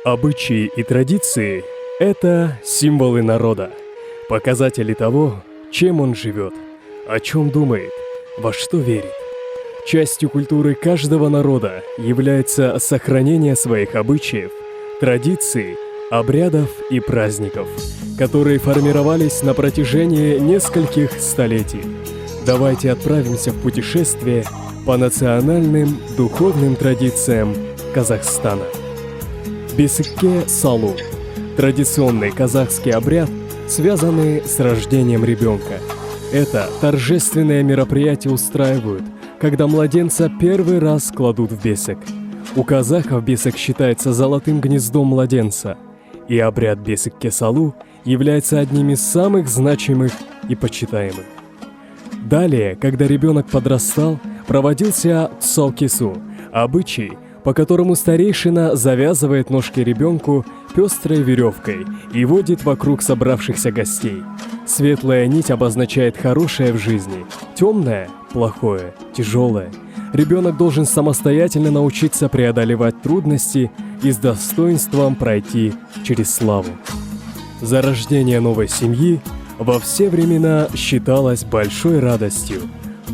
Обычаи и традиции – это символы народа, показатели того, чем он живет, о чем думает, во что верит. Частью культуры каждого народа является сохранение своих обычаев, традиций, обрядов и праздников, которые формировались на протяжении нескольких столетий. Давайте отправимся в путешествие по национальным духовным традициям Казахстана. Бесикке Салу – традиционный казахский обряд, связанный с рождением ребенка. Это торжественное мероприятие устраивают, когда младенца первый раз кладут в бесик. У казахов бесик считается золотым гнездом младенца, и обряд Бесикке Салу является одним из самых значимых и почитаемых. Далее, когда ребенок подрастал, проводился Цаокесу – обычай, по которому старейшина завязывает ножки ребенку пестрой веревкой и водит вокруг собравшихся гостей. Светлая нить обозначает хорошее в жизни, темное – плохое, тяжелое. Ребенок должен самостоятельно научиться преодолевать трудности и с достоинством пройти через славу. Зарождение новой семьи во все времена считалось большой радостью.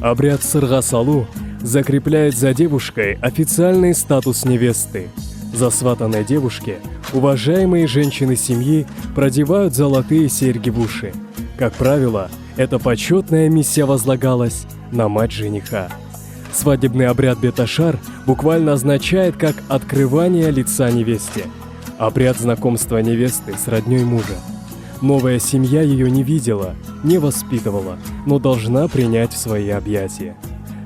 Обряд Сырға Салу закрепляет за девушкой официальный статус невесты. Засватанной девушке уважаемые женщины семьи продевают золотые серьги в уши. Как правило, эта почетная миссия возлагалась на мать жениха. Свадебный обряд Беташар буквально означает как открывание лица невесте. Обряд знакомства невесты с роднёй мужа. Новая семья ее не видела, не воспитывала, но должна принять в свои объятия.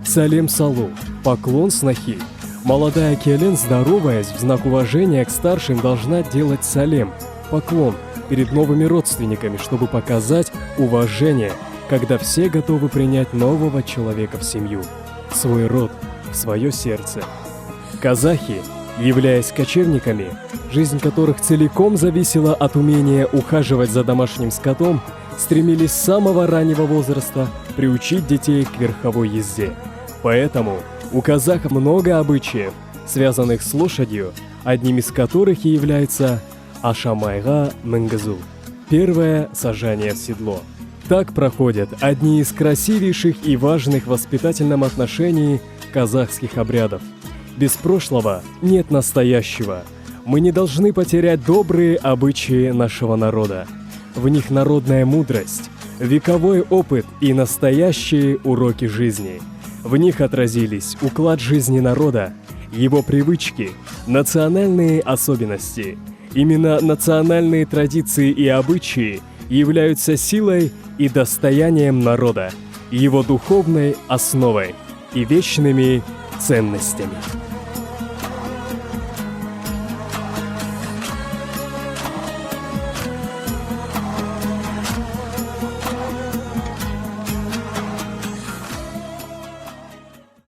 Салем Салу – поклон снохи. Молодая келен, здороваясь в знак уважения к старшим, должна делать салем – поклон перед новыми родственниками, чтобы показать уважение, когда все готовы принять нового человека в семью, в свой род, в свое сердце. Казахи, являясь кочевниками, жизнь которых целиком зависела от умения ухаживать за домашним скотом, стремились с самого раннего возраста приучить детей к верховой езде. Поэтому у казахов много обычаев, связанных с лошадью, одним из которых и является Ашамайға мінгізу – первое сажание в седло. Так проходят одни из красивейших и важных в воспитательном отношении казахских обрядов. Без прошлого нет настоящего. Мы не должны потерять добрые обычаи нашего народа. В них народная мудрость, вековой опыт и настоящие уроки жизни. В них отразились уклад жизни народа, его привычки, национальные особенности. Именно национальные традиции и обычаи являются силой и достоянием народа, его духовной основой и вечными ценностями.